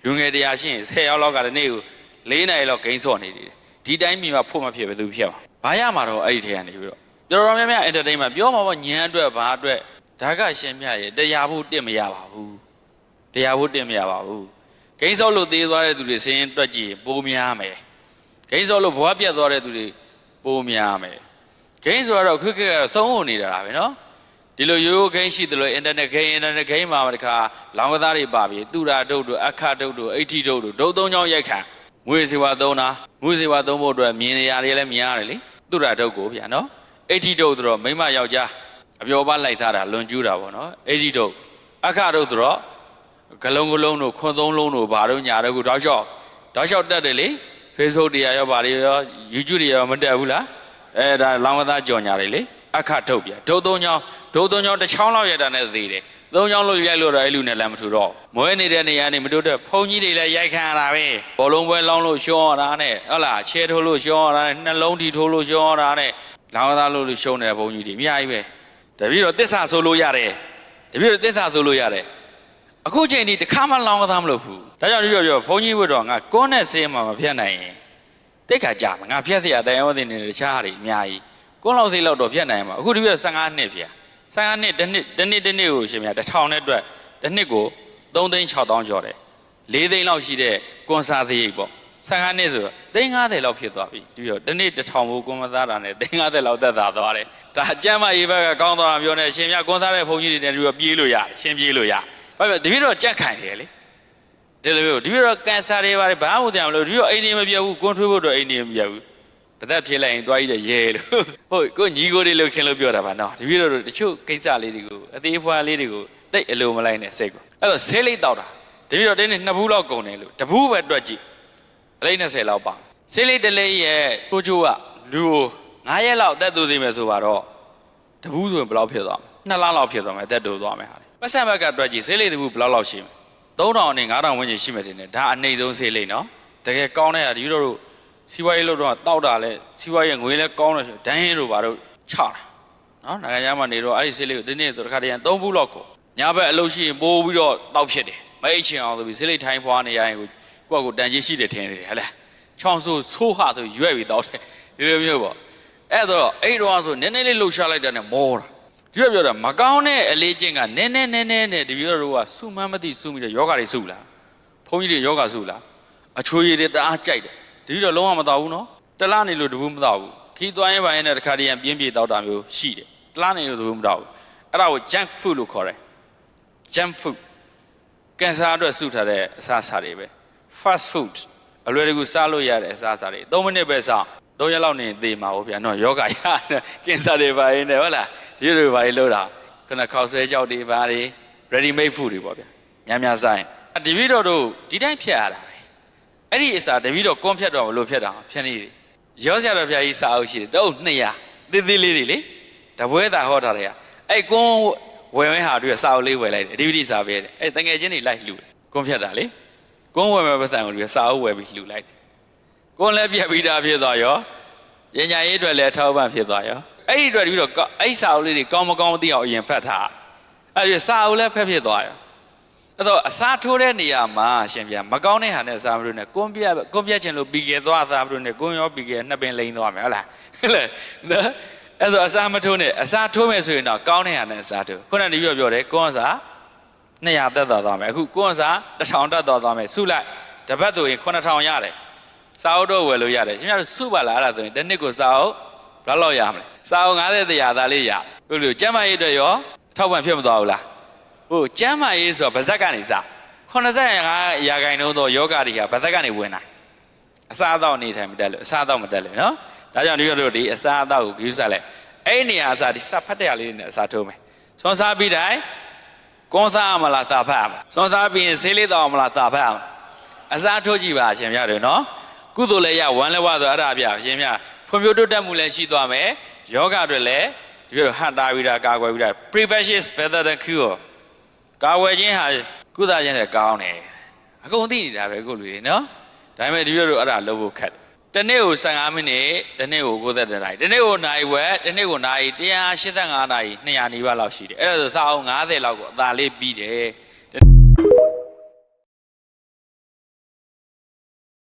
လူငယ်တရားရှင်း10ရောက်လောက်ကတနေ့ကို4နိုင်လောက်ဂိမ်းစော့နေတယ်ဒီတိုင်းမြေမှာဖို့မဖြစ်ဘယ်သူဖြစ်မှာဘာရမှာတော့အဲ့ဒီထဲကနေပြီးတော့တော်တော်များများ entertainment ပြောမှာပေါ့ညံအတွက်ဘာအတွက်ဒါကရှင်မြရဲ့တရားဖို့တစ်မရပါဘူးတရားဖို့တစ်မရပါဘူးဂိမ်းစော့လို့သေးသွားတဲ့သူတွေစင်းတွက်ကြည့်ပိုးများမယ်ဂိမ်းစော့လို့ဘဝပြတ်သွားတဲ့သူတွေပိုးများမယ်ဂိမ်းဆိုတော့ခက်ခက်သုံးဖို့နေတာပဲနော်ဒီလိုရိုးရိုးဂိမ်းရှိတယ်လို့ internet game မှာတခါလောင်ကစားတွေပါပြီတူတာဒုတ်တို့အခဒုတ်တို့80ဒုတ်တို့ဒုတ်3ချောင်းရိုက်ခံငွေစေဝါသုံးတာငွေစေဝါသုံးဖို့အတွက်မြင်နေရတယ်လည်းမြင်ရတယ်လေတူတာဒုတ်ကိုဗျာနော်80ဒုတ်ဆိုတော့မိမယောက်ျားအပျော်ပါလိုက်သားတာလွန်ကျူးတာပေါ့နော်80ဒုတ်အခဒုတ်ဆိုတော့ဂလုံးတို့ခွန်းသုံးလုံးတို့ဘာတို့ညာတို့ကိုတောက်လျှောက်တက်တယ်လေ Facebook တရားရောဘာတွေရော YouTube တွေရောမတက်ဘူးလားဒါလောင်ကစားကြော်ညာတွေလေအခထုတ်ပြဒုတ်3ချောင်းတစ်ချောင်းလောက်ရတာနဲ့သေးတယ်3ချောင်းလို့ရိုက်လို့တော့အဲ့လူနဲ့လည်းမထူတော့မွဲနေတဲ့နေရာနေမတိုးတဲ့ဖုန်ကြီးတွေလည်းရိုက်ခံရတာပဲဘောလုံးပွဲလောင်းလို့ရှော့ရတာနဲ့ဟုတ်လားချဲထိုးလို့ရှော့ရတာနဲ့နှလုံးတီထိုးလို့ရှော့ရတာနဲ့လောင်ကစားလို့ရှုံးနေတဲ့ဘုံကြီးတွေအများကြီးပဲတပည့်တော်သစ္စာဆိုလို့ရတယ်အခုချိန်ဒီတစ်ခါမှလောင်ကစားမလုပ်ဘူးဒါကြောင့်ဒီပြောဘုံကြီးဘုတော်ငါကွန်းနဲ့ဆေးမှမဖြတ်နိုင်ရင်တိတ်ခါကြမှာငါဖြတ်เสียတရားဝသိနေတခြားတွေအများကြီးကွန်းလောက်ဆေးလောက်တော့ဖြတ်နိုင်မှာအခုဒီပြ15နှစ်ဖြတ်15နှစ်တစ်နှစ်ကိုရှင်များ1000နဲ့အတွက်တစ်နှစ်ကို3,600,000ကျော်တယ်4သိန်းလောက်ရှိတဲ့ကွန်ဆာသေးပေါ့15နှစ်ဆို350လောက်ဖြစ်သွားပြီဒီတော့တစ်နှစ်1000ဘိုးကွန်မစားတာနဲ့350လောက်သက်သာသွားတယ်ဒါအကျမ်းမရေးဘက်ကကောင်းသွားတာပြောနေရှင်များကွန်ဆာတဲ့ဘုန်းကြီးတွေနဲ့ဒီတော့ပြေးလို့ရရှင်းပြေးလို့ရဘာဖြစ်ဒီပြတော့ကြက်ခံတယ်လေဒီလိုမျိုးဒီပြတော့ကန်ဆာတွေဘာမှမသိအောင်လို့ဒီတော့အိမ်နေမပြတ်ဘူးကွန်ထွေးဖို့တော့အိမ်နေမပြတ်ဘူးပသက်ဖြစ်လိုက်ရင်တွားကြီးတဲ့ရဲလို့ဟုတ်ကိုညီကိုတွေလို့ခင်လို့ပြောတာပါနော်တပည့်တော်တို့တချို့ကိစ္စလေးတွေကိုအသေးဖွားလေးတွေကိုတိတ်အလိုမလိုက်နဲ့စိတ်ကိုအဲ့တော့ဆေးလေးတောက်တာတပည့်တော်တင်းနဲ့2ဘူးလောက်ကုန်တယ်လို့တဘူးပဲတွက်ကြည့်အလေး20လောက်ပါဆေးလေးတစ်လေးရဲ့ကိုချိုးကလူကို9ရက်လောက်အသက်သွေးသေးမယ်ဆိုတော့တဘူးဆိုရင်ဘယ်လောက်ဖြစ်သွားမလဲ2လလောက်ဖြစ်သွားမယ်အသက်တိုးသွားမယ်ဟာလေပတ်စံဘက်ကတွက်ကြည့်ဆေးလေးတဘူးဘယ်လောက်ရှိမလဲ3000နဲ့5000ဝန်းကျင်ရှိမယ်တင်တယ်ဒါအနှိမ့်ဆုံးဆေးလေးနော်တကယ်ကောင်းတဲ့ဟာတပည့်တော်တို့စီဝါရေးလို့တော့တောက်တာလဲစီဝါရေးငွေလဲကောင်းလို့ဒန်းဟင်းတို့ဘာတို့ချတာနော်နိုင်ငံခြားမှာနေတော့အဲ့ဒီဆေးလေးကိုဒီနေ့ဆိုတခါတည်း3ဘူးလောက်ကိုညဘက်အလုပ်ရှိရင်ပိုးပြီးတော့တောက်ဖြစ်တယ်မအိတ်ချင်အောင်ဆိုပြီးဆေးလေးထိုင်းဖွာနေရရင်ကိုယ့်တန်ကြီးရှိတယ်ထင်တယ်ဟဲ့လားချောင်းဆိုးဟာဆိုရွက်ပြီးတောက်တယ်ဒီလိုမျိုးပေါ့အဲ့တော့အဲ့တော့ဆိုနည်းနည်းလေးလှုပ်ရှားလိုက်တာနဲ့မောတာဒီလိုပြောတာမကောင်းတဲ့အလေးချင်းကနည်းနည်းနဲ့ဒီလိုတို့ကစုမှန်းမသိစုမိတဲ့ယောဂတွေစုလားဘုန်းကြီးတွေယောဂစုလားအချွေရည်တွေတအားကြိုက်တယ်ဒီတော့လုံးဝမတော်ဘူးနော်တလားနေလို့တဘူးမတော်ဘူးခီးသွားရင်ပိုင်းနဲ့တခါတည်းပြင်းပြေတောက်တာမျိုးရှိတယ်တလားနေလို့တဘူးမတော်ဘူးအဲ့ဒါကို junk food လို့ခေါ်တယ် junk food ကင်ဆာအတွက်စုထားတဲ့အစားအစာတွေပဲ fast food အလွယ်တကူစားလို့ရတဲ့အစားအစာတွေ3မိနစ်ပဲစား3ရက်လောက်နေသေမှာပေါ့ဗျာနော်ယောဂရကင်ဆာတွေပါရင်လည်းဟုတ်လားဒီလိုပါလေလို့တာခဏခောက်ဆွဲကြောက်တွေပါလေ ready made food တွေပေါ့ဗျာများစားရင်ဒီဗီဒီယိုတို့ဒီတိုင်းဖြတ်ရတာအဲ့ဒီအစားတပည့်တော်ကွန်ဖြတ်တော့ဘလို့ဖြတ်တာဖြတ်နေတယ်ရောဆရာတော်ဘုရားကြီးစာအုပ်ရှိတယ်တုပ်200သေးသေးလေးတွေလေတပွဲသာဟောထားတယ်အဲ့ကွန်ဝယ်မဲဟာတွေစာအုပ်လေးဝယ်လိုက်တယ်အဓိပတိစာပဲတဲ့အဲ့တငယ်ချင်းတွေလိုက်လှူတယ်ကွန်ဖြတ်တာလေကွန်ဝယ်မဲပတ်စံကိုတွေစာအုပ်ဝယ်ပြီးလှူလိုက်တယ်ကွန်လည်းပြက်ပြီးသားဖြစ်သွားရောပညာရေးအတွက်လည်းအထောက်အပံ့ဖြစ်သွားရောအဲ့ဒီအတွက်တပည့်တော်အဲ့စာအုပ်လေးတွေကောင်းမကောင်းမသိအောင်အရင်ဖတ်ထားအဲ့ဒီစာအုပ်လည်းဖက်ဖြစ်သွားရောအဲ့တော့အစားထိုးတဲ့နေရာမှာရှင်ပြန်မကောင်းတဲ့ဟာနဲ့အစားမလို့နဲ့ကွန်ပြက်ချင်လို့ပြီးခဲ့သွားသားမလို့နဲ့ကွန်ရောပြီးခဲ့နှစ်ပင်လိန်သွားမယ်ဟုတ်လားဟုတ်လားနော်အဲ့တော့အစားမထိုးနဲ့အစားထိုးမယ်ဆိုရင်တော့ကောင်းတဲ့ဟာနဲ့အစားထိုးခုနကဒီပြောတယ်ကွန်စား200တက်သွားမယ်အခုကွန်စား1000တက်သွားမယ်စုလိုက်တပတ်ဆိုရင်9000ရတယ်စာအုပ်တော့ဝယ်လို့ရတယ်ရှင်များတို့စုပါလားအဲ့ဒါဆိုရင်တစ်နှစ်ကိုစာအုပ်ဘယ်လောက်ရမလဲစာအုပ်50တရားသားလေးရဟုတ်လို့ကျမ်းမာရေးအတွက်ရောထောက်ပံ့ဖြစ်မသွားဘူးလားဟုတ်ကျမ်းမာရေးဆိုတော့ဗဇက်ကနေစ85%သောယောဂတွေကဗဇက်ကနေဝင်တာအစားအသောက်နေထိုင်မတက်လို့အစားအသောက်မတက်လို့နော်ဒါကြောင့်ဒီတို့ဒီအစားအသောက်ကိုဂရုစိုက်လိုက်အဲ့နေရာအစားဒီစဖတ်တဲ့လေးနဲ့အစားထိုးမယ်စွန်စားပြီးတိုင်းကွန်စားမလားစာဖတ်အောင်စွန်စားပြီးရင်ဆေးလေးတောက်မလားစာဖတ်အောင်အစားထိုးကြည့်ပါရှင်များတို့နော်ကုသိုလ်လည်းရဝမ်းလည်းဝဆိုအဲ့ဒါပြရှင်များဖွံ့ဖြိုးတိုးတက်မှုလည်းရှိသွားမယ်ယောဂတွေလည်းဒီလိုဟန်တာပြီးတာကာကွယ်ပြီးတာ prevention is better than cureကာဝယ်ခြင်းဟာကုသခြင်းနဲ့ကောင်းတယ်အကုန်သိနေတာပဲကိုလူတွေနော်ဒါပေမဲ့ဒီလိုအဲ့ဒါလုပ်ဖို့ခက်တယ်တနေ့ကို15မိနစ်တနေ့ကို90နာရီတနေ့ကိုနိုင်ဝက်တနေ့ကိုနိုင်185နာရီ200နီးပါးလောက်ရှိတယ်အဲ့ဒါဆိုစာအုပ်50လောက်ကိုအသာလေးပြီးတယ်